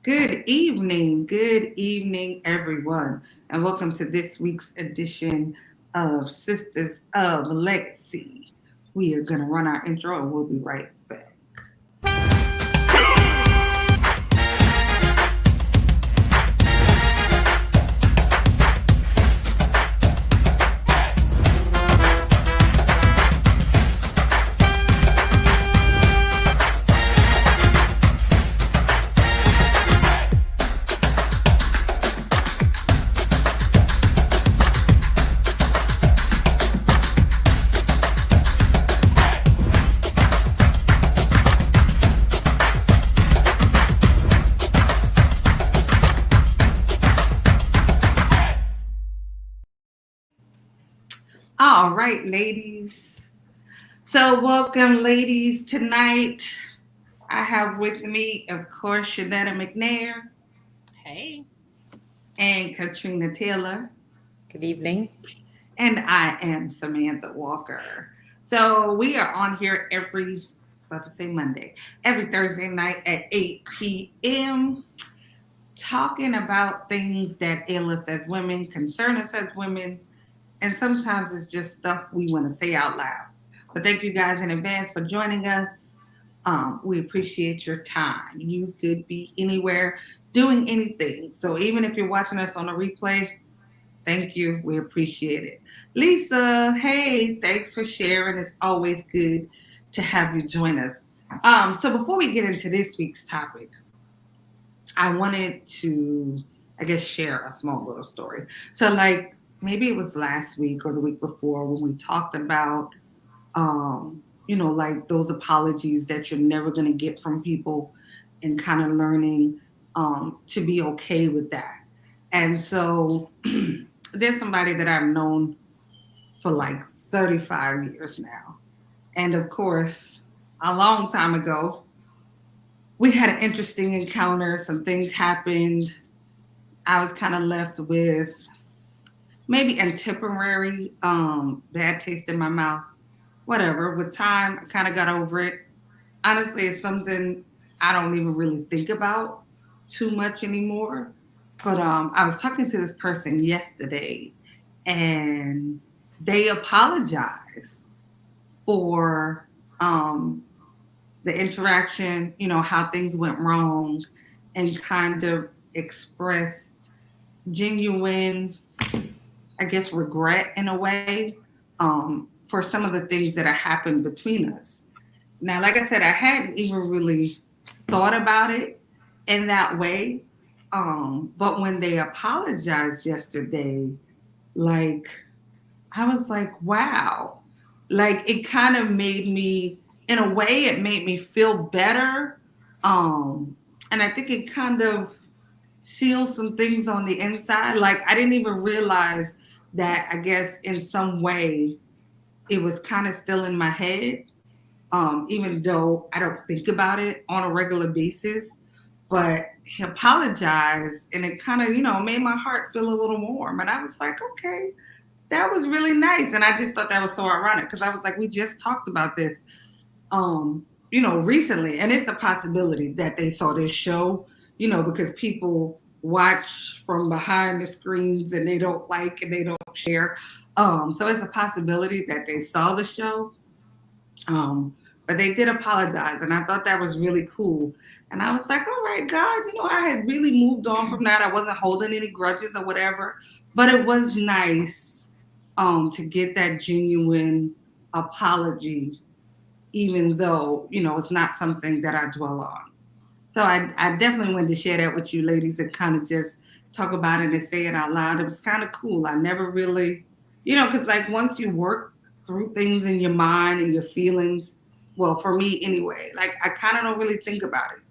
Good evening, everyone, and welcome to this week's edition of Sisters of Legacy. We are going to run our intro and we'll be right back. All right, ladies. So, welcome, ladies. Tonight, I have with me, of course, Shanetta McNair Hey. and Katrina Taylor. Good evening. And I am Samantha Walker. So we are on here I was about to say Monday, every Thursday night at 8 p.m. talking about things that ail us as women, concern us as women, and sometimes it's just stuff we want to say out loud. But thank you guys in advance for joining us. We appreciate your time. You could be anywhere doing anything. So even if you're watching us on a replay, thank you. We appreciate it. Lisa, hey, thanks for sharing. It's always good to have you join us. So before we get into this week's topic, I wanted to, I guess, share a small little story. So, like, maybe it was last week or the week before when we talked about, like those apologies that you're never going to get from people and kind of learning to be okay with that. And so, there's somebody that I've known for like 35 years now. And of course, a long time ago, we had an interesting encounter. Some things happened. I was kind of left with maybe a temporary bad taste in my mouth. Whatever. With time, I kind of got over it. Honestly, it's something I don't even really think about too much anymore. But I was talking to this person yesterday, and they apologized for the interaction, how things went wrong, and kind of expressed genuine, I guess, regret in a way for some of the things that have happened between us. Now, like I said, I hadn't even really thought about it in that way. But when they apologized yesterday, like, I was like, wow. Like, it kind of made me, in a way, it made me feel better. And I think it kind of sealed some things on the inside. Like, I didn't even realize that, I guess, in some way, it was kind of still in my head, even though I don't think about it on a regular basis. But he apologized, and it kind of, made my heart feel a little warm. And I was like, okay, that was really nice. And I just thought that was so ironic because I was like, we just talked about this, recently. And it's a possibility that they saw this show, because people watch from behind the screens and they don't like and they don't share. So it's a possibility that they saw the show. But they did apologize, and I thought that was really cool. And I was like, all right, God, I had really moved on from that. I wasn't holding any grudges or whatever, but it was nice to get that genuine apology, even though, it's not something that I dwell on. So I definitely wanted to share that with you ladies and kind of just talk about it and say it out loud. It was kind of cool. I never really, because like once you work through things in your mind and your feelings, well, for me anyway, like I kind of don't really think about it.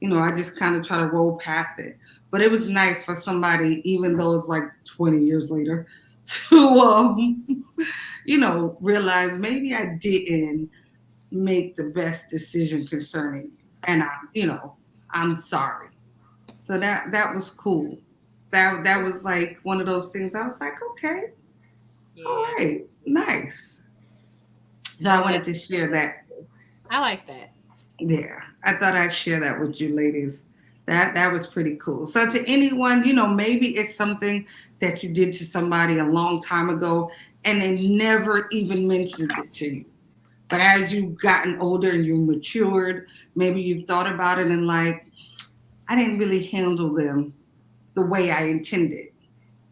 I just kind of try to roll past it. But it was nice for somebody, even though it's like 20 years later, to, realize maybe I didn't make the best decision concerning you. And I'm sorry. So that was cool. That was like one of those things I was like, okay, all Yeah. right, nice. So I Yeah, wanted that's to share that. I like that. Yeah, I thought I'd share that with you ladies. That was pretty cool. So to anyone, maybe it's something that you did to somebody a long time ago and they never even mentioned it to you. But as you've gotten older and you matured, maybe you've thought about it and like, I didn't really handle them the way I intended.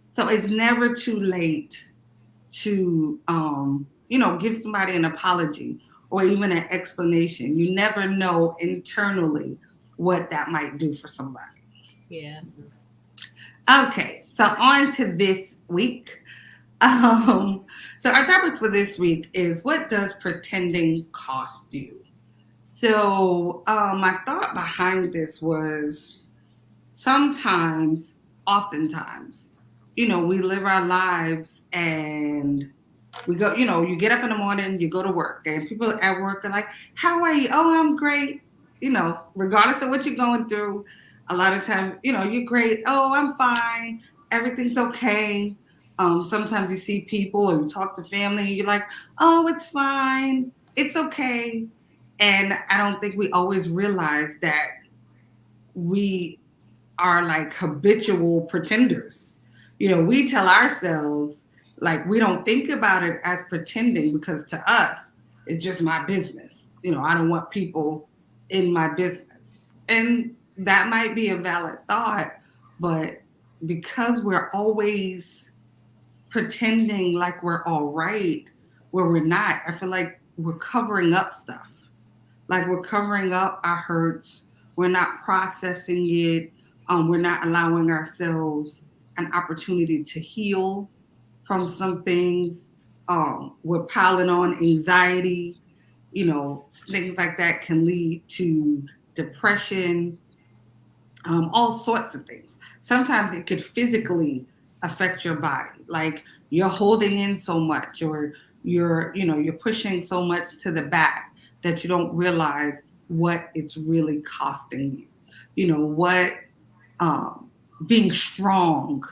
So it's never too late to give somebody an apology or even an explanation. You never know internally what that might do for somebody. Yeah. Okay, so on to this week. Um, so our topic for this week is, what does pretending cost you? So my thought behind this was, sometimes, oftentimes, we live our lives and we go, you get up in the morning, you go to work, and people at work are like, how are you? Oh, I'm great. Regardless of what you're going through, a lot of times, you're great. Oh, I'm fine. Everything's okay. Sometimes you see people or you talk to family and you're like, oh, it's fine. It's okay. And I don't think we always realize that we are like habitual pretenders. We tell ourselves, like, we don't think about it as pretending because to us, it's just my business. I don't want people in my business. And that might be a valid thought, but because we're always pretending like we're all right where we're not, I feel like we're covering up stuff. Like we're covering up our hurts. We're not processing it. We're not allowing ourselves an opportunity to heal from some things. We're piling on anxiety. Things like that can lead to depression, all sorts of things. Sometimes it could physically affect your body, like you're holding in so much, or you're pushing so much to the back that you don't realize what it's really costing you. What um, being strong,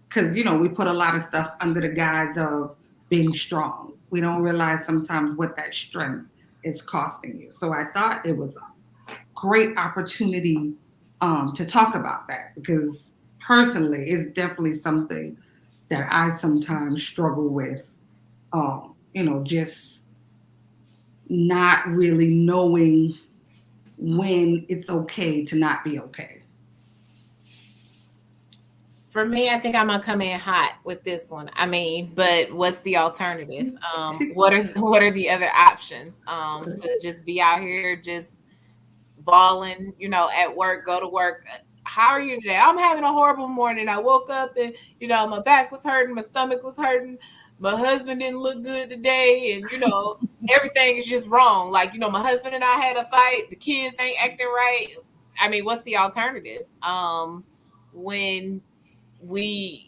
because we put a lot of stuff under the guise of being strong. We don't realize sometimes what that strength is costing you. So I thought it was great opportunity to talk about that, because personally, it's definitely something that I sometimes struggle with. Just not really knowing when it's okay to not be okay. For me, I think I'm gonna come in hot with this one. I mean, but what's the alternative? What are the other options? To just be out here just balling, at work, go to work. How are you today? I'm having a horrible morning. I woke up and my back was hurting, my stomach was hurting, my husband didn't look good today, and everything is just wrong. Like, my husband and I had a fight, the kids ain't acting right. I mean, what's the alternative? When we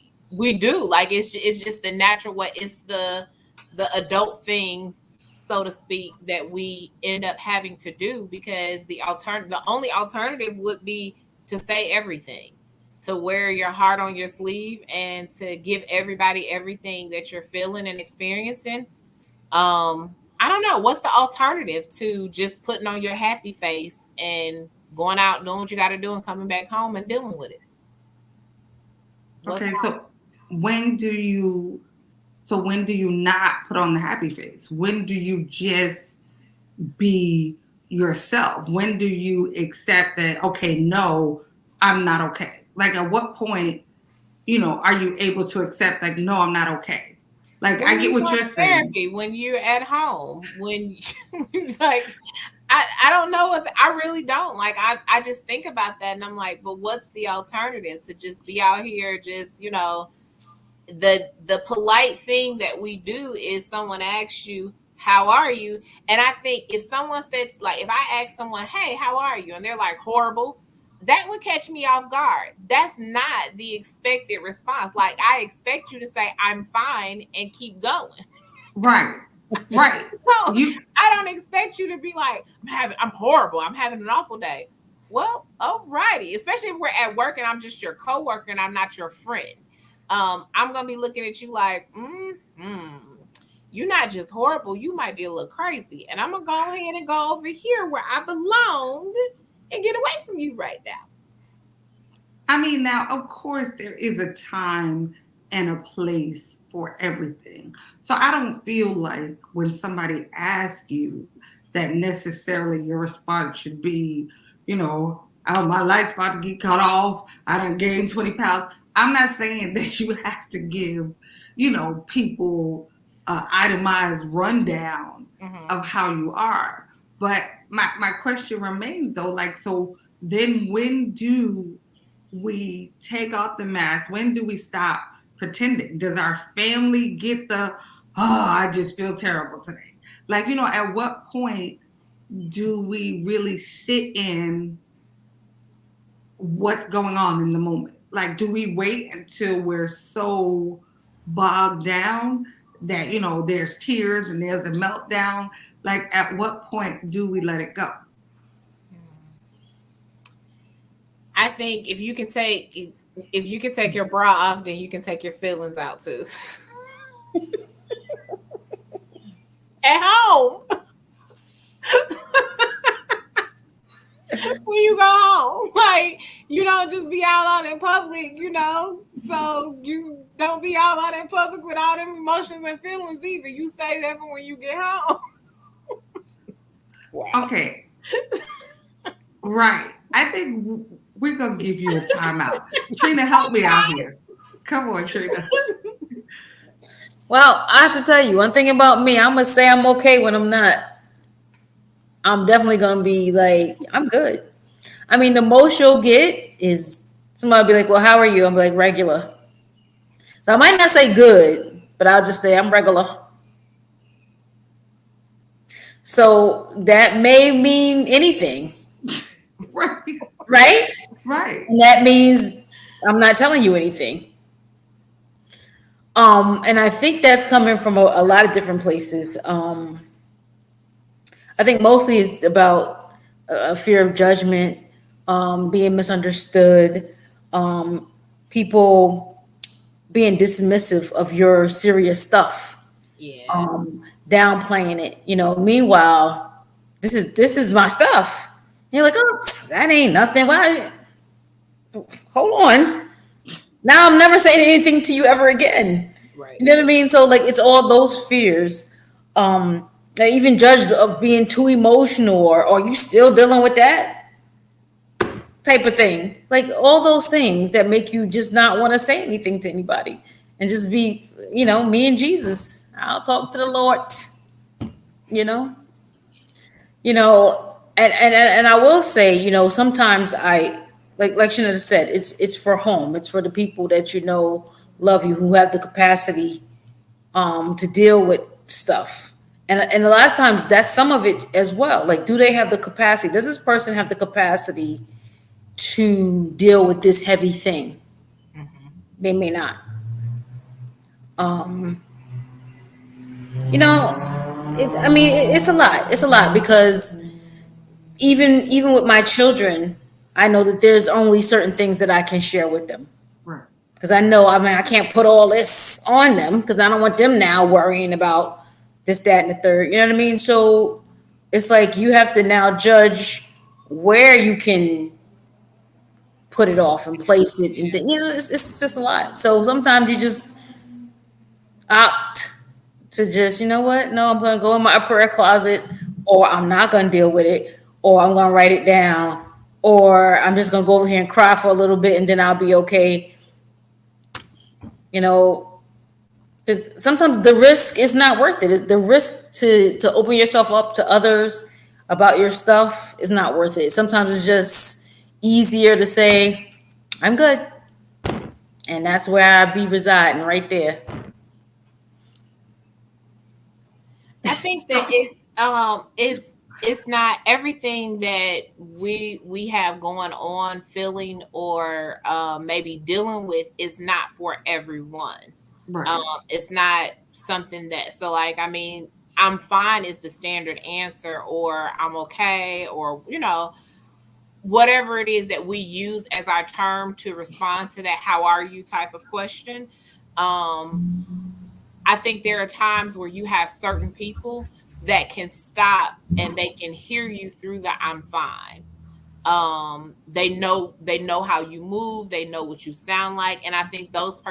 do, like, it's just the natural way. It's the adult thing, so to speak, that we end up having to do, because the only alternative would be to say everything, to wear your heart on your sleeve, and to give everybody everything that you're feeling and experiencing. I don't know, what's the alternative to just putting on your happy face and going out doing what you got to do and coming back home and dealing with it? What's Okay, when do you when do you not put on the happy face? When do you just be yourself? When do you accept that, okay, no, I'm not okay? Like, at what point, are you able to accept, like, no, I'm not okay? Like, When I get you what go you're to saying. therapy, when you're at home, when like, I don't know what I really don't like. I just think about that and I'm like, but what's the alternative to just be out here? Just, the polite thing that we do is someone asks you, how are you? And I think if someone says, like, if I ask someone, hey, how are you? And they're like, horrible, that would catch me off guard. That's not the expected response. Like, I expect you to say, I'm fine, and keep going. Right. Right. No, You I don't expect you to be like, I'm horrible, I'm having an awful day. Well, alrighty. Especially if we're at work and I'm just your coworker and I'm not your friend. I'm gonna be looking at you like, you're not just horrible, you might be a little crazy. And I'm gonna go ahead and go over here where I belong and get away from you right now. I mean, now, of course, there is a time and a place for everything. So I don't feel like when somebody asks you that necessarily your response should be, oh, my light's about to get cut off. I done gained 20 pounds. I'm not saying that you have to give, people itemized rundown Mm-hmm. of how you are. But my question remains though, like, so then when do we take off the mask? When do we stop pretending? Does our family get the, oh, I just feel terrible today? Like, at what point do we really sit in what's going on in the moment? Like, do we wait until we're so bogged down that, there's tears and there's a meltdown? Like, at what point do we let it go? I think if you can take your bra off, then you can take your feelings out too. At home. When you go home. Like, you don't just be out in public, So you don't be out in public with all them emotions and feelings either. You say that for when you get home. Wow. Okay, right. I think we're going to give you a timeout. Trina, help me out here. Come on, Trina. Well, I have to tell you one thing about me. I'm gonna say I'm okay when I'm not. I'm definitely gonna be like, I'm good. I mean, the most you'll get is somebody be like, "Well, how are you?" I'm like, regular. So I might not say good, but I'll just say I'm regular. So that may mean anything, Right. right? Right. And that means I'm not telling you anything. And I think that's coming from a lot of different places. I think mostly it's about a fear of judgment, being misunderstood, um, people being dismissive of your serious stuff, Yeah. downplaying it. Meanwhile, this is my stuff. And you're like, oh, that ain't nothing. Why? Hold on. Now I'm never saying anything to you ever again. Right. You know what I mean? So like it's all those fears. I even judged of being too emotional, or are you still dealing with that type of thing? Like all those things that make you just not want to say anything to anybody and just be, me and Jesus. I'll talk to the Lord, you know, and I will say, sometimes I like Shannon said, it's for home. It's for the people that love you, who have the capacity to deal with stuff. And a lot of times that's some of it as well. Like, do they have the capacity? Does this person have the capacity to deal with this heavy thing? Mm-hmm. They may not. Um, you know, I mean, it's a lot. It's a lot because even with my children, I know that there's only certain things that I can share with them. Right. Because I know, I mean, I can't put all this on them because I don't want them now worrying about this, that, and the third. You know what I mean? So it's like you have to now judge where you can put it off and place it. And it's just a lot. So sometimes you just opt to just, you know what? No, I'm going to go in my prayer closet, or I'm not going to deal with it, or I'm going to write it down, or I'm just going to go over here and cry for a little bit and then I'll be okay. You know, 'cause sometimes the risk is not worth it. The risk to open yourself up to others about your stuff is not worth it. Sometimes it's just easier to say, I'm good. And that's where I be residing, right there. I think that it's not everything that we have going on, feeling, or maybe dealing with is not for everyone. Right. It's not something that, so like, I mean, I'm fine is the standard answer, or I'm okay, or whatever it is that we use as our term to respond to that how are you type of question. um I think there are times where you have certain people that can stop and they can hear you through the I'm fine. They know how you move, they know what you sound like, and I think those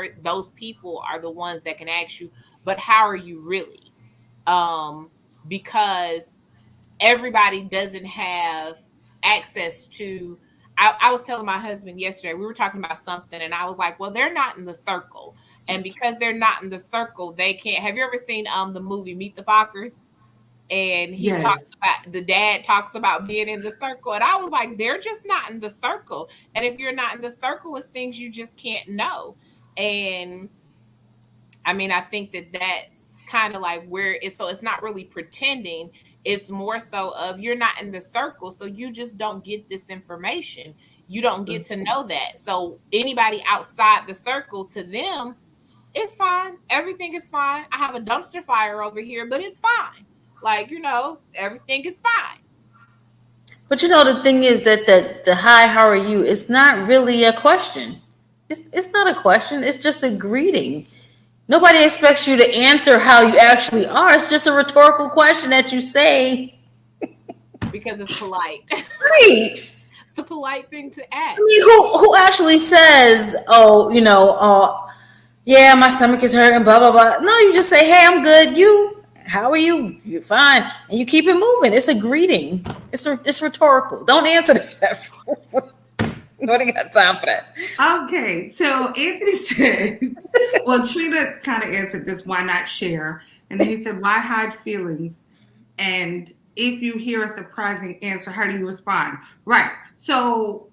people are the ones that can ask you, but how are you really? um because everybody doesn't have access to. I was telling my husband yesterday, we were talking about something, and I was like, well, they're not in the circle, and because they're not in the circle, they can't. Have you ever seen the movie Meet the Fockers? And he talks Yes. about, the dad talks about being in the circle, and I was like, they're just not in the circle, and if you're not in the circle, it's things you just can't know. And I mean, I think that that's kind of like where it's, so it's not really pretending. It's more so of, you're not in the circle, so you just don't get this information. You don't get to know that. So anybody outside the circle, to them, it's fine. Everything is fine. I have a dumpster fire over here, but it's fine. Like, everything is fine. But the thing is that the hi, how are you? It's not really a question. It's not a question. It's just a greeting. Nobody expects you to answer how you actually are. It's just a rhetorical question that you say. Because it's polite. Right. It's a polite thing to I ask. mean, who actually says, oh, yeah, my stomach is hurting, blah blah blah. No, you just say, hey, I'm good. You, how are you? You're fine, and you keep it moving. It's a greeting. It's rhetorical. Don't answer that. Nobody got time for that. Okay, so Anthony said, well, Trina kind of answered this, why not share? And then he said, why hide feelings? And if you hear a surprising answer, how do you respond? Right. So,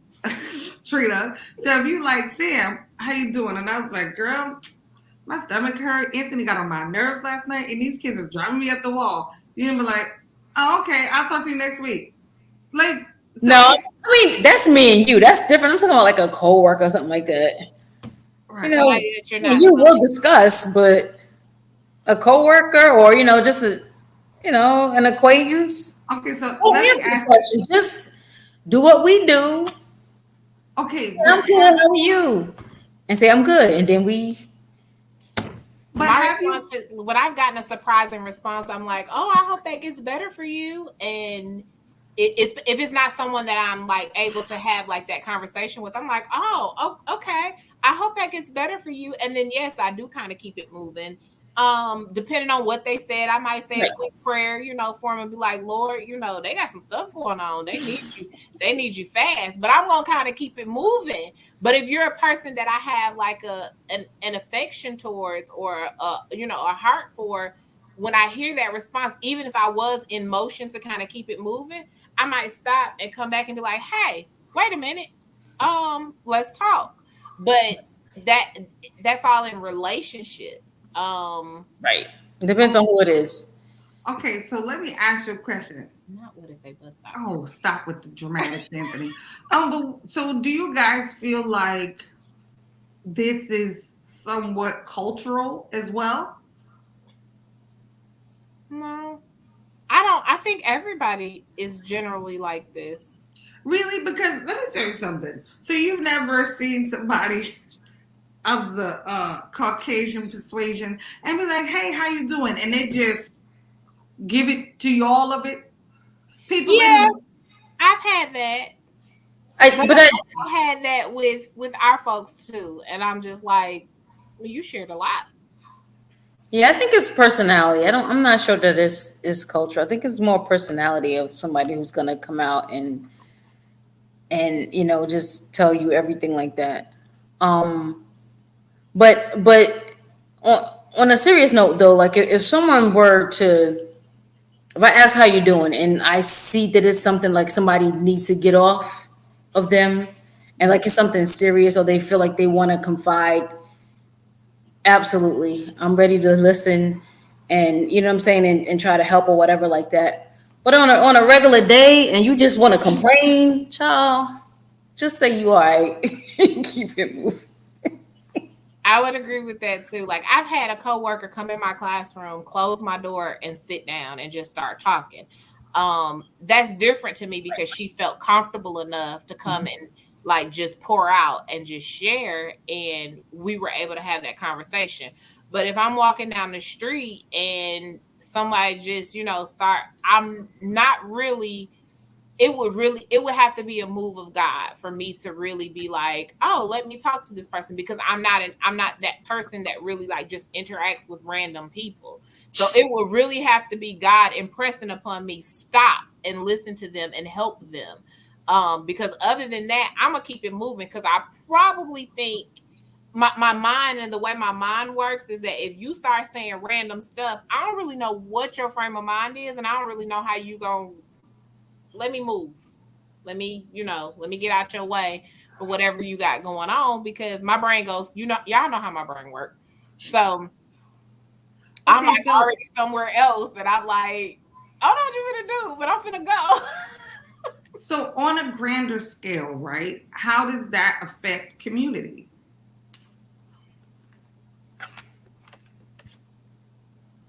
Trina, so if you like, Sam, how you doing? And I was like, girl, my stomach hurt. Anthony got on my nerves last night, and these kids are driving me up the wall. You're gonna be like, oh, okay, I'll talk to you next week. Like, so, No, I mean that's me and you. That's different. I'm talking about like a coworker or something like that. right. Somebody that you're not You will discuss, but a coworker or just an acquaintance. Okay, so Don't let me answer the ask. question. Just do what we do. Okay, I'm good. How are you? And say I'm good, and then we. but my have response you? is, when I've gotten a surprising response, I'm like, oh, I hope that gets better for you. And it's, if it's not someone that I'm like able to have like that conversation with, I'm like, oh, okay, I hope that gets better for you. And then yes, I do kind of keep it moving. Depending on what they said, I might say a Right. quick prayer, for them, and be like, Lord, they got some stuff going on. They need you fast. But I'm gonna kind of keep it moving. But if you're a person that I have like an affection towards, or a heart for, when I hear that response, even if I was in motion to kind of keep it moving, I might stop and come back and be like, "Hey, wait a minute, let's talk." But that that's all in relationship. Right. Depends on who it is. Okay, so let me ask you a question. Not what if they bust out. Oh, stop with the dramatics, Anthony. But so do you guys feel like this is somewhat cultural as well? No, I don't. I think everybody is generally like this. Really? Because let me tell you something. So you've never seen somebody of the Caucasian persuasion and be like, "Hey, how you doing?" And they just give it to you, all of it. People in Yeah, the I've had that. I But but I I also had that with our folks too, and I'm just like, well, you shared a lot. Yeah, I think it's personality. I'm not sure that it's culture. I think it's more personality of somebody who's gonna come out and just tell you everything like that. Um, but on a serious note though, like if someone were to, if I ask how you're doing and I see that it's something like somebody needs to get off of them, and like it's something serious, or they feel like they want to confide, absolutely, I'm ready to listen, and you know what I'm saying, and try to help or whatever like that. But on a regular day, and you just want to complain, child, just say you all right. Keep it moving. I would agree with that too. Like, I've had a coworker come in my classroom, close my door, and sit down and just start talking. That's different to me because she felt comfortable enough to come and like just pour out and just share, and we were able to have that conversation. But if I'm walking down the street and somebody just, start, I'm not really it would have to be a move of God for me to really be like, oh, let me talk to this person, because I'm not that person that really like just interacts with random people. So it would really have to be God impressing upon me, stop and listen to them and help them. Because other than that, I'm gonna keep it moving, because I probably think my mind, and the way my mind works is that if you start saying random stuff, I don't really know what your frame of mind is, and I don't really know how you gonna let me move. Let me get out your way for whatever you got going on, because my brain goes, y'all know how my brain works. So I'm Okay, like so already somewhere else that I'm like, I don't know what you're gonna do, but I'm finna go. so on a grander scale, right? How does that affect community?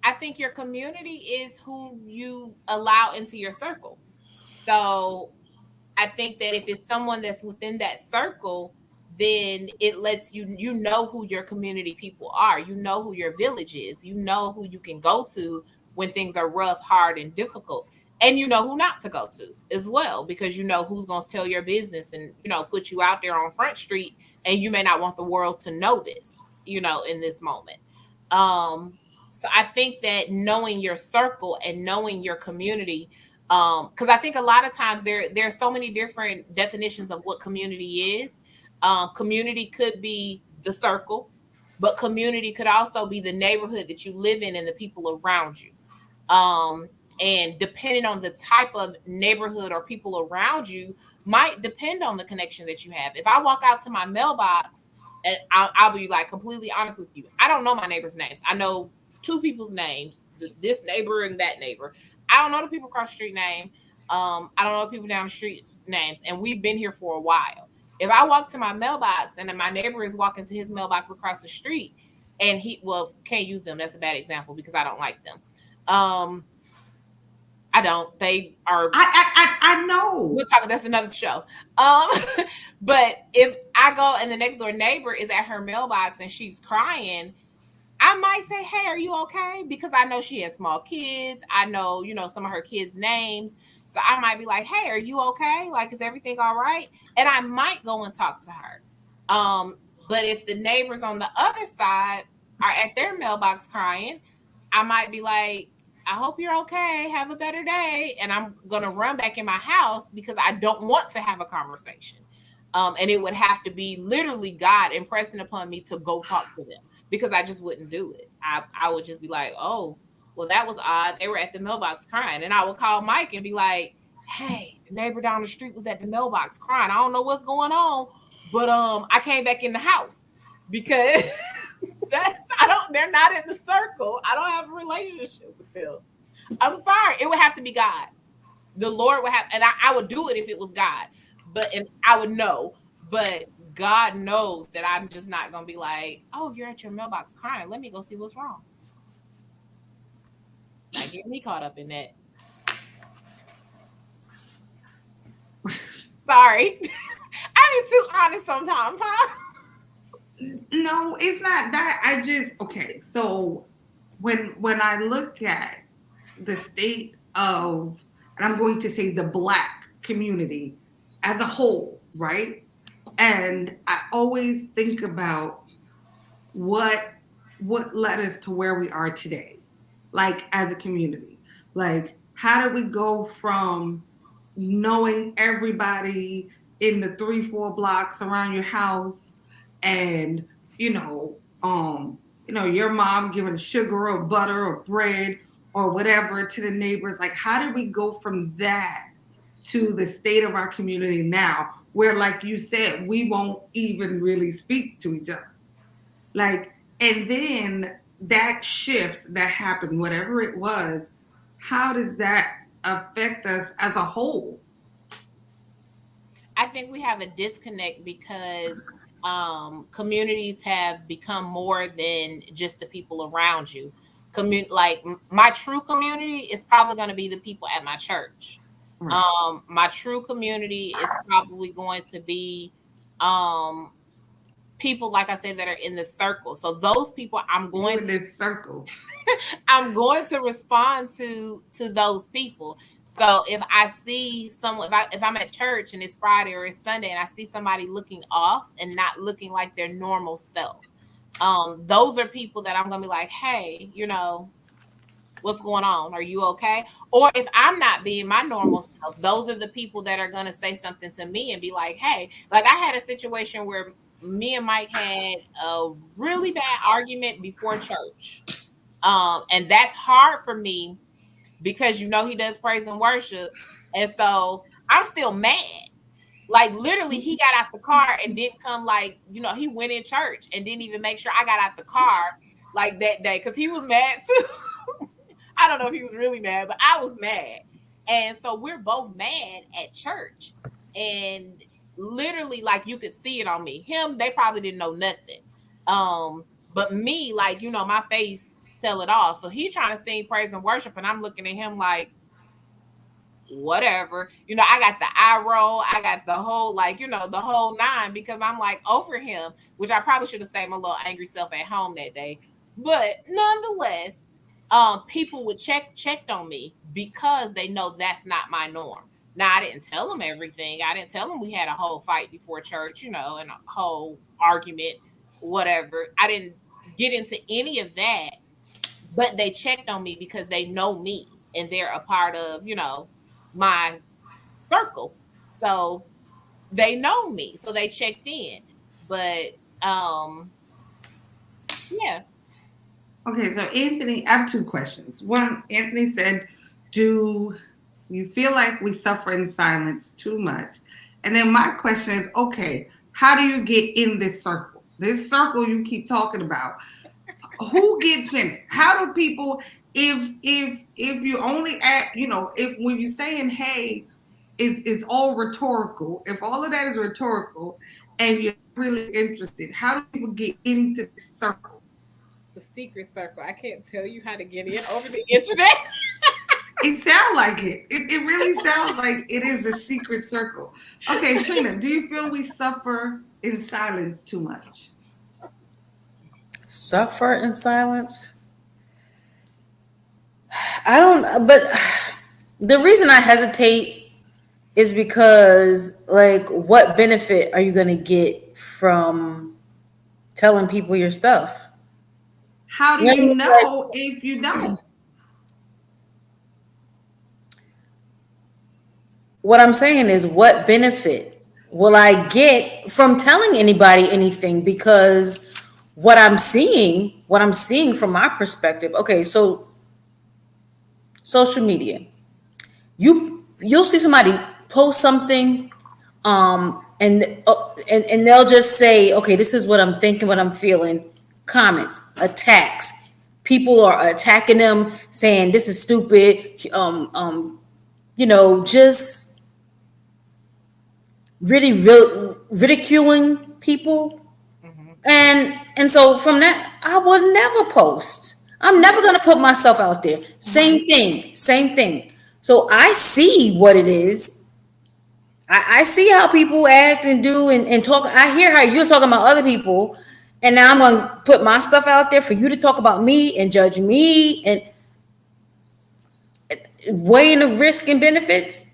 I think your community is who you allow into your circle. So I think that if it's someone that's within that circle, then it lets you know who your community people are. You know who your village is. You know who you can go to when things are rough, hard, and difficult. And you know who not to go to as well, because you know who's going to tell your business and, put you out there on Front Street, and you may not want the world to know this, in this moment. So I think that knowing your circle and knowing your community, because I think a lot of times there's so many different definitions of what community is. Community could be the circle, but community could also be the neighborhood that you live in and the people around you. um and depending on the type of neighborhood or people around you might depend on the connection that you have. If I walk out to my mailbox, and I'll be like completely honest with you, I don't know my neighbors' names. I know two people's names, this neighbor and that neighbor. I don't know the people across the street name. I don't know the people down the street's names, and we've been here for a while. If I walk to my mailbox and then my neighbor is walking to his mailbox across the street, and can't use them. That's a bad example because I don't like them. I don't. They are. I know. We'll talk. That's another show. Um, but if I go and the next door neighbor is at her mailbox and she's crying, I might say, "Hey, are you okay?" Because I know she has small kids. I know, some of her kids' names. So I might be like, "Hey, are you okay? Like, is everything all right?" And I might go and talk to her. But if the neighbors on the other side are at their mailbox crying, I might be like, "I hope you're okay. Have a better day." And I'm gonna run back in my house because I don't want to have a conversation. And it would have to be literally God impressing upon me to go talk to them, because I just wouldn't do it. I would just be like, oh, well, that was odd. They were at the mailbox crying. And I would call Mike and be like, hey, the neighbor down the street was at the mailbox crying. I don't know what's going on, but I came back in the house because they're not in the circle. I don't have a relationship with them. I'm sorry. It would have to be God. The Lord would have, and I would do it if it was God, and I would know, but God knows that I'm just not gonna be like, oh, you're at your mailbox crying. Let me go see what's wrong. Not get me caught up in that. Sorry. I be too honest sometimes, huh? No, it's not that. I just okay. So when I look at the state of, and I'm going to say the Black community as a whole, right? And I always think about what led us to where we are today, like as a community. Like, how did we go from knowing everybody in the 3-4 blocks around your house, and you know your mom giving sugar or butter or bread or whatever to the neighbors? Like, how did we go from that to the state of our community now, where, like you said, we won't even really speak to each other? Like, and then that shift that happened, whatever it was, how does that affect us as a whole? I think we have a disconnect because communities have become more than just the people around you. Like my true community is probably going to be the people at my church. Right. My true community is probably going to be um, people, like I said, that are in the circle. So those people, You in this circle. I'm going to respond to those people. So if I see someone, if I'm at church and it's Friday or it's Sunday and I see somebody looking off and not looking like their normal self, those are people that I'm gonna be like, hey, what's going on? Are you okay? Or if I'm not being my normal self, those are the people that are gonna say something to me and be like, hey, like I had a situation where me and Mike had a really bad argument before church. And that's hard for me because he does praise and worship. And so I'm still mad. Like literally, he got out the car and didn't come he went in church and didn't even make sure I got out the car like that day because he was mad too. I don't know if he was really mad, but I was mad. And so we're both mad at church. And literally, like you could see it on me. Him, they probably didn't know nothing. But me, my face tell it all. So he trying to sing praise and worship, and I'm looking at him like, whatever. I got the eye roll, I got the whole the whole nine because I'm like over him, which I probably should have stayed my little angry self at home that day. But nonetheless, people would checked on me because they know that's not my norm. Now I didn't tell them everything. I didn't tell them we had a whole fight before church, and a whole argument, whatever. I didn't get into any of that, but they checked on me because they know me and they're a part of, my circle. So they know me. So they checked in. But yeah. Okay, so Anthony, I have two questions. One, Anthony said, do you feel like we suffer in silence too much? And then my question is, okay, how do you get in this circle? This circle you keep talking about. Who gets in it? How do people, if you only act, if when you're saying hey, it's all rhetorical, if all of that is rhetorical and you're really interested, how do people get into this circle? It's a secret circle. I can't tell you how to get in over the internet. It sounds like it. It really sounds like it is a secret circle. Okay, Trina, do you feel we suffer in silence too much? Suffer in silence? I don't, but the reason I hesitate is because, like, what benefit are you going to get from telling people your stuff? How do You you know, like, know if you don't? what I'm saying is, what benefit will I get from telling anybody anything? Because what I'm seeing from my perspective, okay, so social media, you'll see somebody post something, and they'll just say, okay, this is what I'm thinking, what I'm feeling. Comments, attacks, people are attacking them, saying this is stupid, just really ridiculing people. Mhm. And so from that, I would never post. I'm never gonna put myself out there. Same thing. So I see what it is. I see how people act and do and talk. I hear how you're talking about other people, and now I'm gonna put my stuff out there for you to talk about me and judge me and weighing the risk and benefits.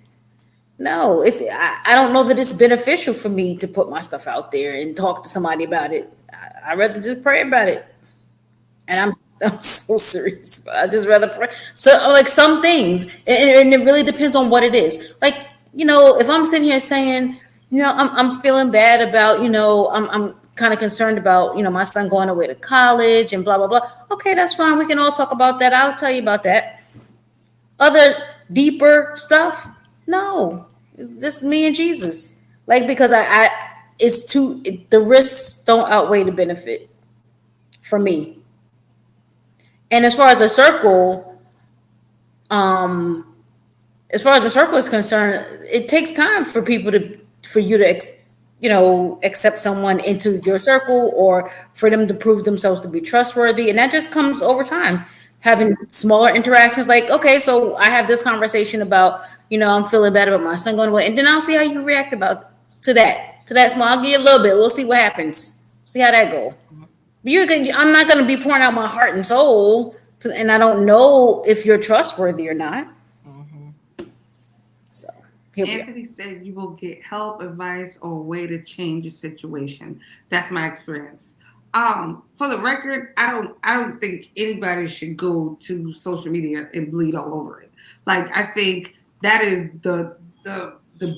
No, I don't know that it's beneficial for me to put my stuff out there and talk to somebody about it. I'd rather just pray about it. And I'm so serious. I just rather pray. So like some things, and it really depends on what it is. Like, if I'm sitting here saying, I'm feeling bad about, I'm kind of concerned about, my son going away to college and blah blah blah. Okay, that's fine. We can all talk about that. I'll tell you about that. Other deeper stuff, no. This is me and Jesus. Like, because I it's too the risks don't outweigh the benefit for me. And um, as far as the circle is concerned, it takes time for people for you to accept someone into your circle, or for them to prove themselves to be trustworthy, and that just comes over time. Having smaller interactions, like, okay, so I have this conversation about, I'm feeling bad about my son going away, and then I'll see how you react to that small. I'll give you a little bit. We'll see what happens. See how that go. I'm not going to be pouring out my heart and soul, and I don't know if you're trustworthy or not. Mhm. Here we are. Anthony said you will get help, advice, or a way to change your situation. That's my experience. For the record, I don't think anybody should go to social media and bleed all over it. Like I think that is the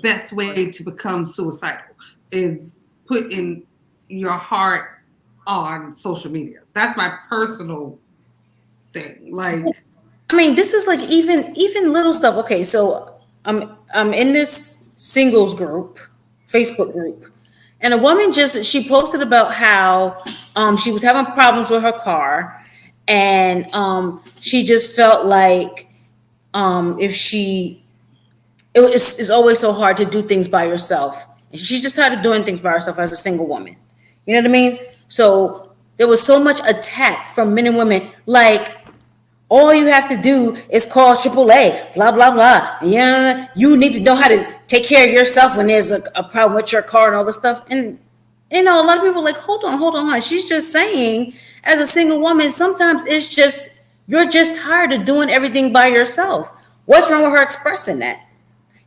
best way to become suicidal is putting your heart on social media. That's my personal thing. Like I mean, this is like even little stuff. Okay, so I'm in this singles group, Facebook group, and a woman just she posted about how she was having problems with her car, and she just felt like if she it's always so hard to do things by yourself. And she just started doing things by herself as a single woman. You know what I mean? So there was so much attack from men and women, like all you have to do is call AAA, blah, blah, blah. Yeah, you need to know how to take care of yourself when there's a problem with your car and all this stuff. And, you know, a lot of people are like, hold on. She's just saying, as a single woman, sometimes it's just, you're just tired of doing everything by yourself. What's wrong with her expressing that?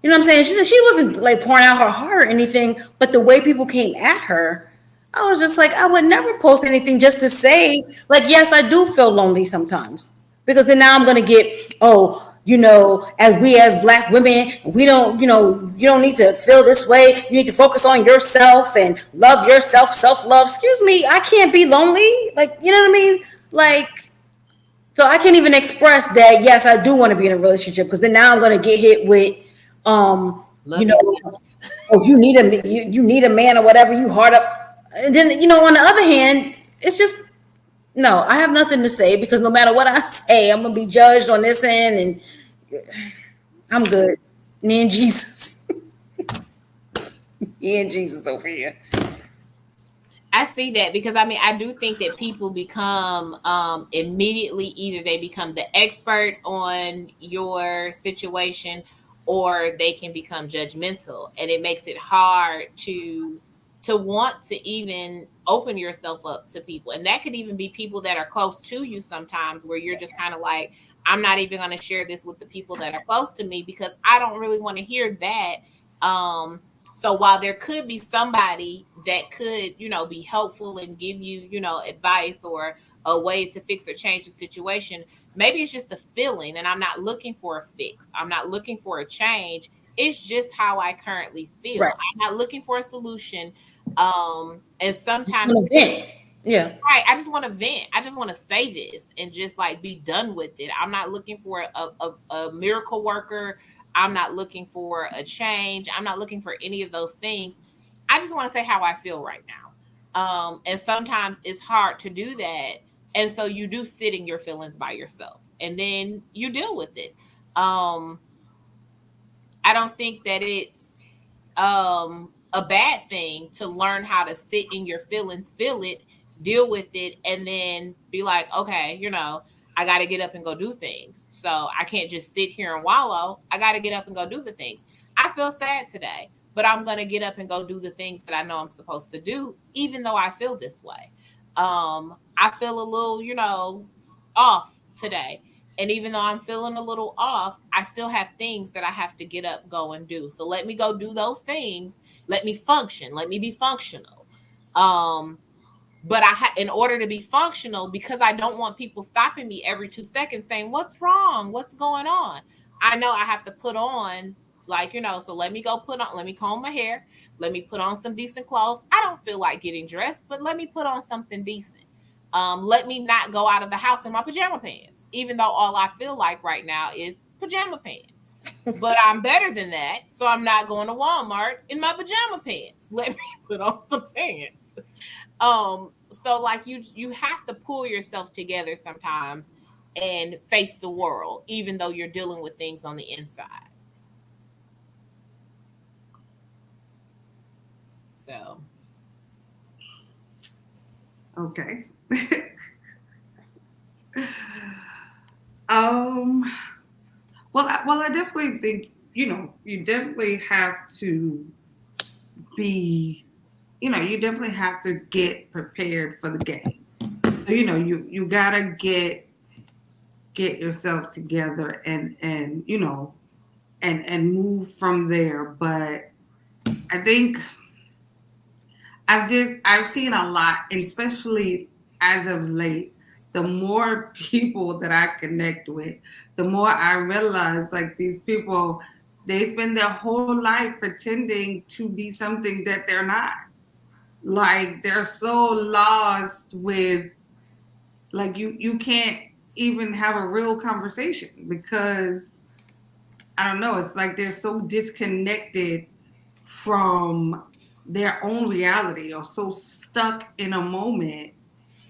You know what I'm saying? She wasn't like pouring out her heart or anything, but the way people came at her, I was just like, I would never post anything just to say, like, yes, I do feel lonely sometimes. Because then now I'm going to get, oh, you know, as black women, we don't, you know, you don't need to feel this way. You need to focus on yourself and love yourself, self-love. Excuse me, I can't be lonely. Like, you know what I mean? Like, so I can't even express that, yes, I do want to be in a relationship, because then now I'm going to get hit with, you know, oh, you need a man or whatever, you hard up. And then, you know, on the other hand, it's just, no, I have nothing to say, because no matter what I say, I'm going to be judged on this end, and I'm good. Me and Jesus. Me and Jesus over here. I see that, because I mean, I do think that people become immediately, either they become the expert on your situation, or they can become judgmental, and it makes it hard to want to even open yourself up to people. And that could even be people that are close to you sometimes, where you're just kind of like, I'm not even going to share this with the people that are close to me, because I don't really want to hear that. So while there could be somebody that could, you know, be helpful and give you, you know, advice or a way to fix or change the situation, maybe it's just a feeling, and I'm not looking for a fix. I'm not looking for a change. It's just how I currently feel. Right. I'm not looking for a solution. And sometimes, yeah, right, I just want to vent. I just want to say this and just like be done with it. I'm not looking for a miracle worker. I'm not looking for a change. I'm not looking for any of those things. I just want to say how I feel right now. And sometimes it's hard to do that. And so you do sit in your feelings by yourself, and then you deal with it. I don't think that it's a bad thing to learn how to sit in your feelings, feel it, deal with it, and then be like, okay, you know, I got to get up and go do things. So I can't just sit here and wallow. I got to get up and go do the things. I feel sad today, but I'm going to get up and go do the things that I know I'm supposed to do, even though I feel this way. I feel a little, you know, off today. And even though I'm feeling a little off, I still have things that I have to get up, go and do. So let me go do those things. Let me function. Let me be functional. But in order to be functional, because I don't want people stopping me every 2 seconds saying, what's wrong? What's going on? I know I have to put on, like, you know, so let me comb my hair. Let me put on some decent clothes. I don't feel like getting dressed, but let me put on something decent. Let me not go out of the house in my pajama pants, even though all I feel like right now is pajama pants. But I'm better than that, so I'm not going to Walmart in my pajama pants. Let me put on some pants. So like you have to pull yourself together sometimes and face the world, even though you're dealing with things on the inside. So okay. Well, I definitely think, you know, you definitely have to be, you know, you definitely have to get prepared for the game. So, you know, you gotta get yourself together and you know, and move from there. But I think I've seen a lot, and especially as of late, the more people that I connect with, the more I realize like these people, they spend their whole life pretending to be something that they're not. Like they're so lost with, like, you can't even have a real conversation because I don't know, it's like they're so disconnected from their own reality or so stuck in a moment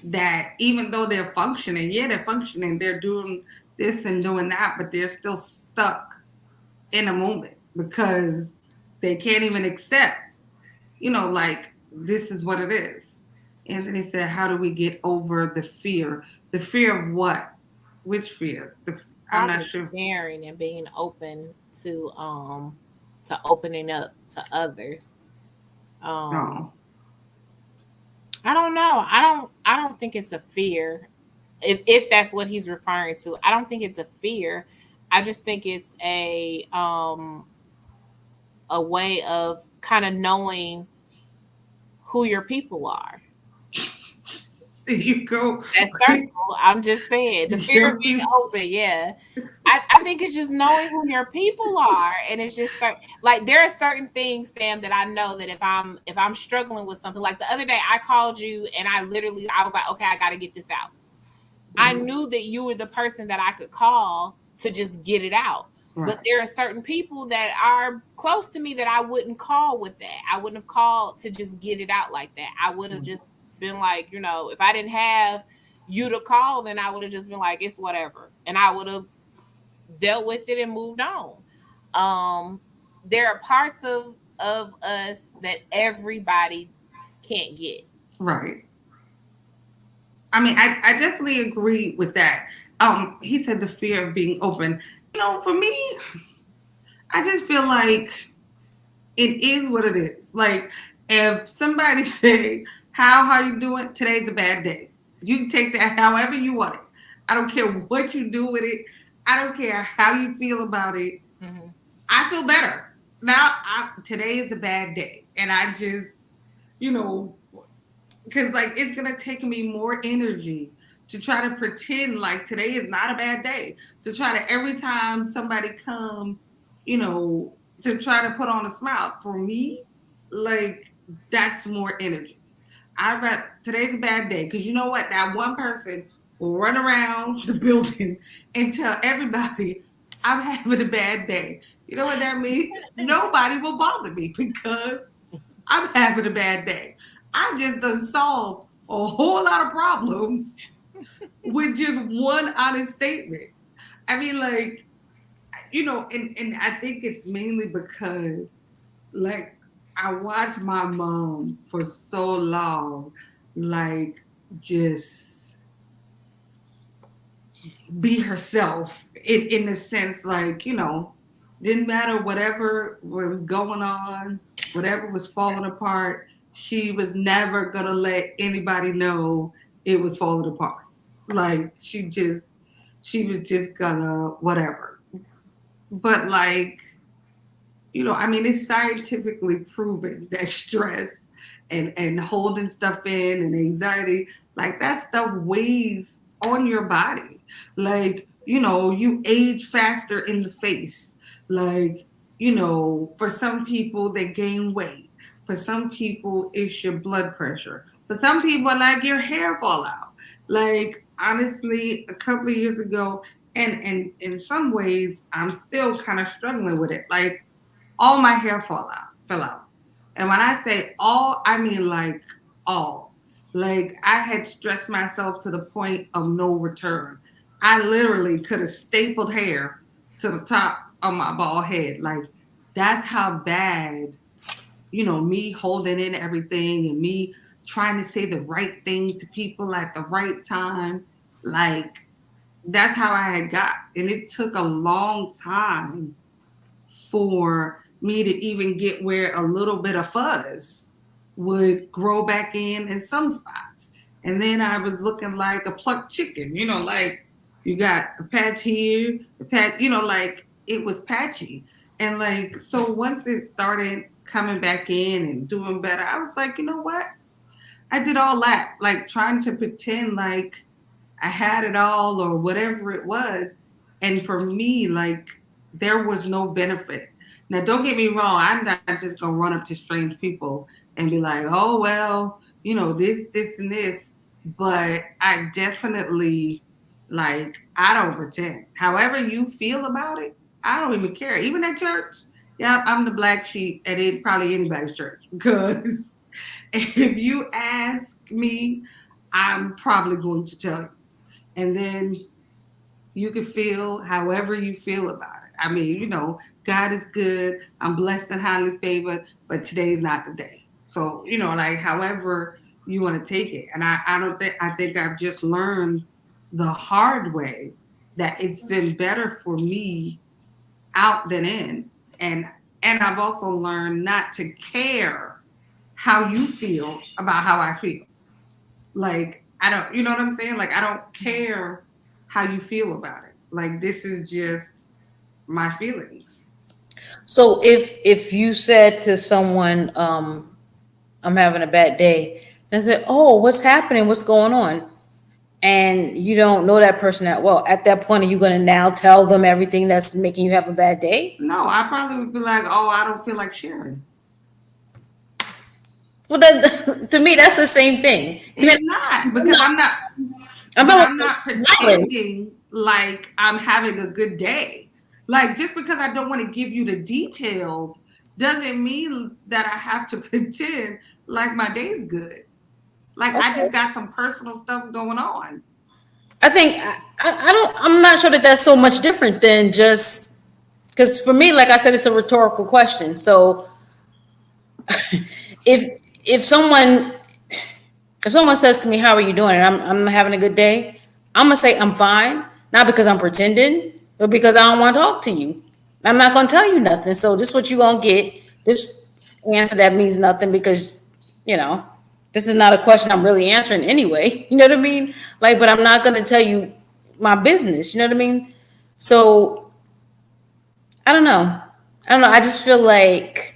that even though they're functioning, yeah, they're functioning, they're doing this and doing that, but they're still stuck in a moment because they can't even accept, like this is what it is. Anthony said, how do we get over the fear? The fear of what? Which fear? I'm not Probably sure. sharing and being open to opening up to others. Um Oh, I don't know. I don't think it's a fear. If that's what he's referring to. I don't think it's a fear. I just think it's a way of kind of knowing who your people are. there you go. That circle, I'm just saying, the fear of Your being people. open, yeah. I think it's just knowing who your people are. And it's just like there are certain things, Sam, that I know that if I'm struggling with something, like the other day I called you and I was like, okay, I gotta get this out. I Mhm. knew that you were the person that I could call to just get it out. But Right. there are certain people that are close to me that I wouldn't call with that. I wouldn't have called to just get it out like that. I would have just been like, if I didn't have you to call, then I would have just been like, it's whatever. And I would have dealt with it and moved on. Um, there are parts of us that everybody can't get. Right. I mean, I definitely agree with that. He said the fear of being open. For me, I just feel like it is what it is. Like if somebody say, how are you doing? Today's a bad day. You can take that however you want it. I don't care what you do with it. I don't care how you feel about it. Mm-hmm. I feel better. Now today is a bad day. And I just, you know, because like it's gonna take me more energy to try to pretend like today is not a bad day, to try to every time somebody come, you know to try to put on a smile for me. Like that's more energy. I bet today's a bad day because you know what, that one person will run around the building and tell everybody I'm having a bad day. You know what that means? Nobody will bother me because I'm having a bad day. I just done solved a whole lot of problems with just one honest statement. I mean, like, and I think it's mainly because, like, I watched my mom for so long, like, just be herself in the sense, like, didn't matter whatever was going on, whatever was falling apart, she was never gonna let anybody know it was falling apart. Like she was just gonna whatever. But like, I mean, it's scientifically proven that stress and holding stuff in and anxiety, like that stuff weighs on your body. Like, you age faster in the face. Like, for some people they gain weight. For some people it's your blood pressure. For some people, like, your hair fall out. Like, honestly, a couple of years ago, and in some ways I'm still kind of struggling with it. Like, all my hair fell out. And when I say all, I mean like all. Like I had stressed myself to the point of no return. I literally could have stapled hair to the top of my bald head. Like that's how bad, me holding in everything and me trying to say the right thing to people at the right time. Like that's how I had got. And it took a long time for me to even get where a little bit of fuzz would grow back in some spots. And then I was looking like a plucked chicken, like you got a patch here, a patch, like it was patchy. And like, so once it started coming back in and doing better, I was like, you know what? I did all that, like trying to pretend like I had it all or whatever it was. And for me, like, there was no benefit. Now, don't get me wrong, I'm not just going to run up to strange people and be like, oh, well, this, and this. But I definitely, like, I don't pretend. However you feel about it, I don't even care. Even at church, yeah, I'm the black sheep at probably anybody's church because if you ask me, I'm probably going to tell you. And then you can feel however you feel about it. I mean, God is good. I'm blessed and highly favored, but today's not the day. So, like however you want to take it. And I don't think I think I've just learned the hard way that it's been better for me out than in. And I've also learned not to care how you feel about how I feel. Like, I don't, you know what I'm saying? Like, I don't care how you feel about it. Like, this is just my feelings. So if you said to someone, I'm having a bad day, and say, oh, what's happening? What's going on? And you don't know that person that well, at that point, are you going to now tell them everything that's making you have a bad day? No, I probably would be like, oh, I don't feel like sharing. Well, then, to me, that's the same thing. To me, It's not because I'm I'm not not pretending like I'm having a good day. Like, just because I don't want to give you the details doesn't mean that I have to pretend like my day's good. Like, I okay. just got some personal stuff going on. I think I don't. I'm not sure that that's so much different than just because for me, like I said, it's a rhetorical question. So if if someone if someone says to me, "How are you doing?" and I'm having a good day, I'm gonna say I'm fine, not because I'm pretending, but because I don't want to talk to you. I'm not gonna tell you nothing. So this is what you gonna get. This answer that means nothing because you know this is not a question I'm really answering anyway. You know what I mean? Like, but I'm not gonna tell you my business. You know what I mean? So I don't know. I don't know. I just feel like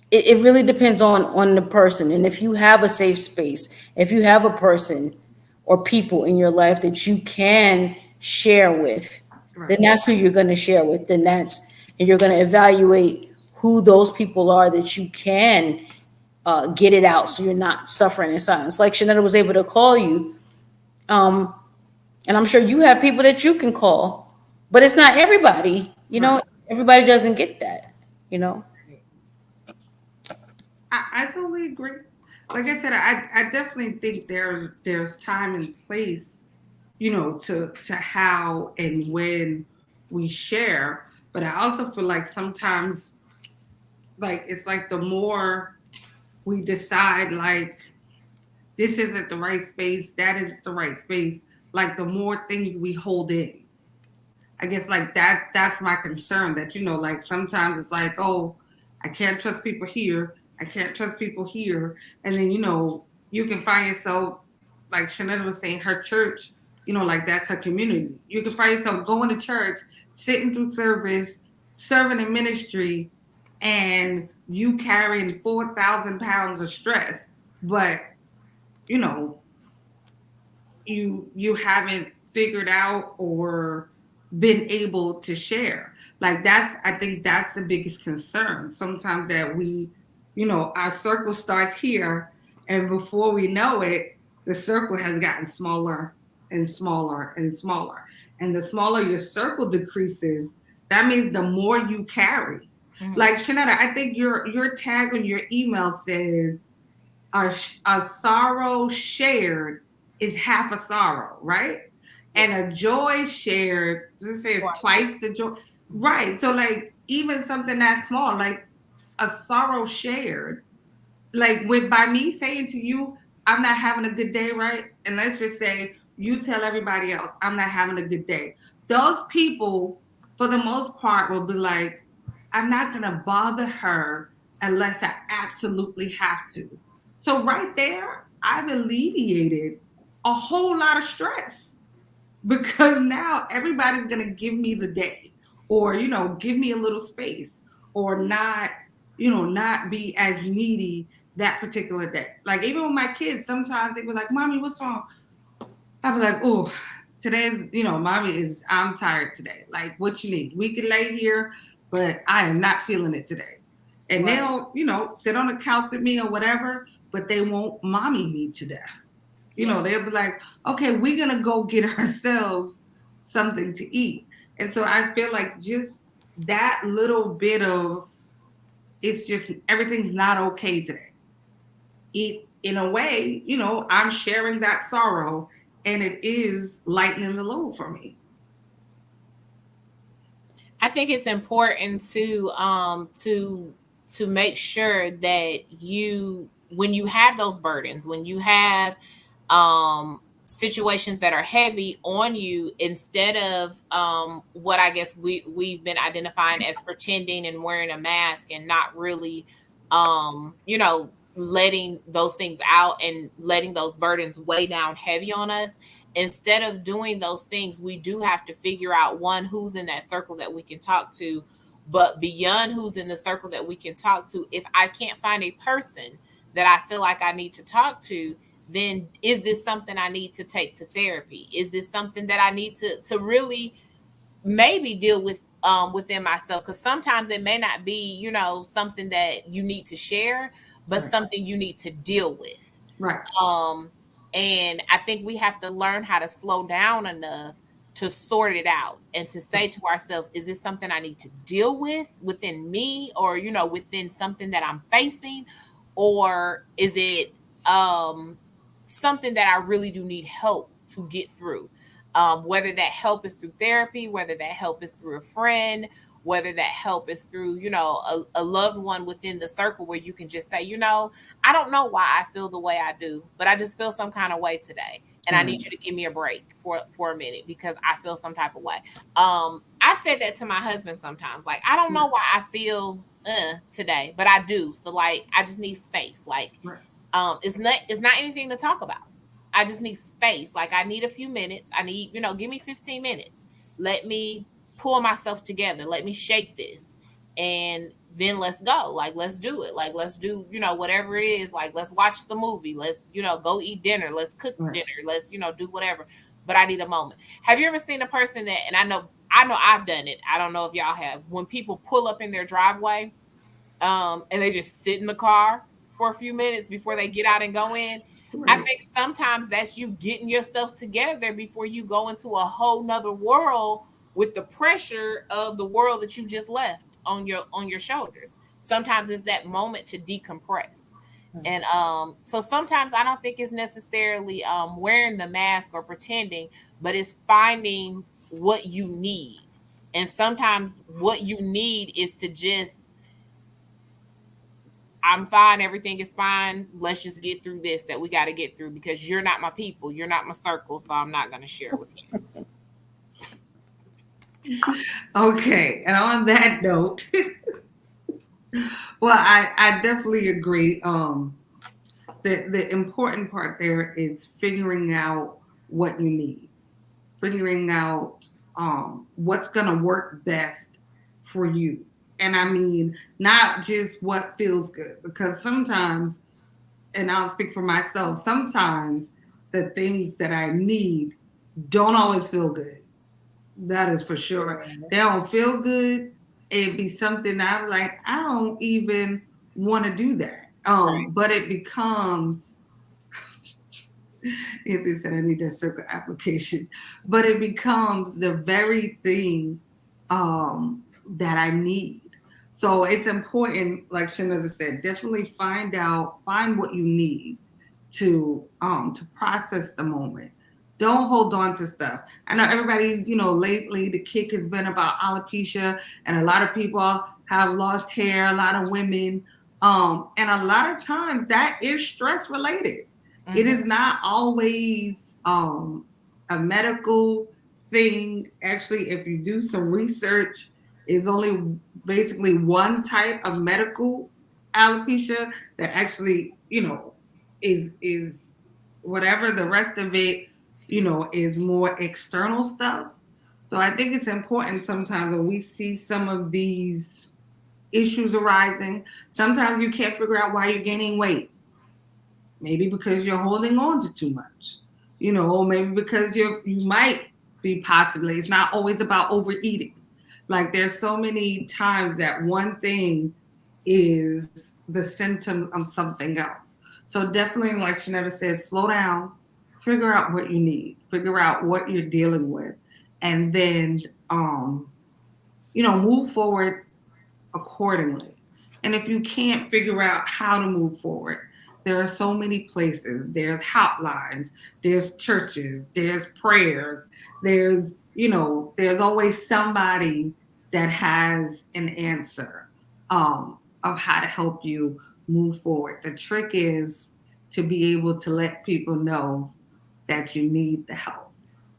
it really depends on the person, and if you have a safe space, if you have a person or people in your life that you can share with, then Right. that's who you're going to share with. Then that's and you're going to evaluate who those people are that you can get it out, so you're not suffering in silence. Like Shanetta was able to call you, um, and I'm sure you have people that you can call, but it's not everybody. You know, Right. everybody doesn't get that. You know. I totally agree. Like I said, I definitely think there's time and place, to how and when we share. But I also feel like sometimes, like, it's like the more we decide like this isn't the right space, that is the right space, like the more things we hold in. I guess like that's my concern that like sometimes it's like, oh, I can't trust people here. I can't trust people here. And then you can find yourself like Shanetta was saying, her church, like that's her community. You can find yourself going to church, sitting through service, serving in ministry, and you carrying 4,000 pounds of stress. But you know, you haven't figured out or been able to share. Like that's I think that's the biggest concern sometimes, that we our circle starts here, and before we know it, the circle has gotten smaller and smaller and smaller. And the smaller your circle decreases, that means the more you carry. Mhm. Like Shanetta, I think your tag on your email says a sorrow shared is half a sorrow, right? And Yes. a joy shared, this says Twice. twice the joy. Right. So like even something that small, like a sorrow shared, like with by me saying to you, I'm not having a good day, right? And let's just say you tell everybody else, I'm not having a good day. Those people, for the most part, will be like, I'm not gonna bother her unless I absolutely have to. So right there, I've alleviated a whole lot of stress because now everybody's gonna give me the day. or give me a little space, or not not be as needy that particular day. Like even with my kids, sometimes they were like, "Mommy, what's wrong?" I'd be like, "Oh, today's mommy is I'm tired today. Like what you need? We could lay here, but I am not feeling it today." And Right. they'll sit on the couch with me or whatever, but they won't mommy me to death. Yeah. They'll be like, "Okay, we're gonna go get ourselves something to eat." And so I feel like just that little bit of, it's just everything's not okay today. It, in a way, I'm sharing that sorrow, and it is lightening the load for me. I think it's important to make sure that you, when you have those burdens, when you have situations that are heavy on you, instead of what I guess we've been identifying as pretending and wearing a mask and not really letting those things out and letting those burdens weigh down heavy on us. Instead of doing those things, we do have to figure out, one, who's in that circle that we can talk to. But beyond who's in the circle that we can talk to, if I can't find a person that I feel like I need to talk to, then is this something I need to take to therapy? Is this something that I need to really maybe deal with within myself? Because sometimes it may not be something that you need to share, but Right. something you need to deal with. Right. um and I think we have to learn how to slow down enough to sort it out and to say to ourselves, is this something I need to deal with within me, or within something that I'm facing, or is it something that I really do need help to get through? Whether that help is through therapy, whether that help is through a friend, whether that help is through a loved one within the circle, where you can just say, I don't know why I feel the way I do, but I just feel some kind of way today, and I Right. need you to give me a break for a minute because I feel some type of way. I said that to my husband sometimes, like, I don't know why I feel today, but I do. So like, I just need space. Like, Right. it's not anything to talk about. I just need space. Like, I need a few minutes. I need, give me 15 minutes. Let me pull myself together. Let me shake this. And then let's go. Like, let's do it. Like, let's do, whatever it is. Like, let's watch the movie. Let's, go eat dinner. Let's cook Right. dinner. Let's, do whatever. But I need a moment. Have you ever seen a person that, and I know I've done it. I don't know if y'all have, when people pull up in their driveway, and they just sit in the car for a few minutes before they get out and go in. I Right. think sometimes that's you getting yourself together before you go into a whole nother world with the pressure of the world that you just left on your shoulders. Sometimes it's that moment to decompress. And so sometimes I don't think it's necessarily wearing the mask or pretending, but it's finding what you need. And sometimes what you need is to just, I'm fine. Everything is fine. Let's just get through this that we got to get through, because you're not my people. You're not my circle. So I'm not going to share with you. Okay. And on that note, well, I definitely agree. The important part there is figuring out what you need, figuring out what's gonna work best for you. And I mean, not just what feels good, because sometimes, and I'll speak for myself, sometimes the things that I need don't always feel good. That is for sure. They don't feel good. It'd be something that I'm like, I don't even want to do that. Right. But it becomes, if they said I need that circle application, but it becomes the very thing that I need. So it's important, like Shanaza said, definitely find what you need to process the moment. Don't hold on to stuff. I know everybody's, lately the kick has been about alopecia, and a lot of people have lost hair, a lot of women. And a lot of times that is stress related. It Mm-hmm. is not always a medical thing. Actually, if you do some research, is only basically one type of medical alopecia that actually, is whatever. The rest of it, is more external stuff. So I think it's important sometimes when we see some of these issues arising, sometimes you can't figure out why you're gaining weight. Maybe because you're holding on to too much, or maybe because you might be possibly, it's not always about overeating. Like there's so many times that one thing is the symptom of something else. So definitely, like Shanetta says, slow down, figure out what you need, figure out what you're dealing with, and then move forward accordingly. And if you can't figure out how to move forward, there are so many places. There's hotlines, there's churches, there's prayers, there's always somebody that has an answer of how to help you move forward. The trick is to be able to let people know that you need the help.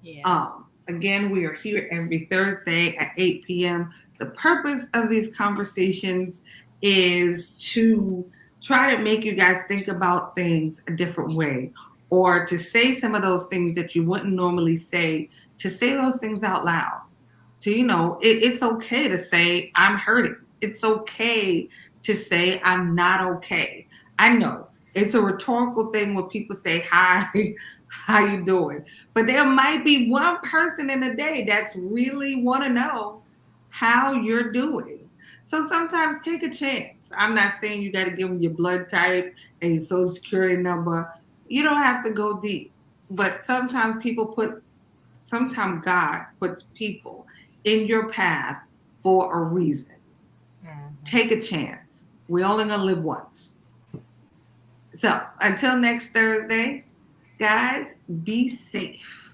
Yeah. Again, we are here every Thursday at 8 p.m. The purpose of these conversations is to try to make you guys think about things a different way, or to say some of those things that you wouldn't normally say, to say those things out loud. To, it's okay to say, I'm hurting. It's okay to say, I'm not okay. I know it's a rhetorical thing when people say, hi, how you doing? But there might be one person in a day that's really want to know how you're doing. So sometimes take a chance. I'm not saying you got to give them your blood type and your social security number. You don't have to go deep. But sometimes God puts people in your path for a reason. Mhm. Take a chance. We're only going to live once. So until next Thursday, guys, be safe.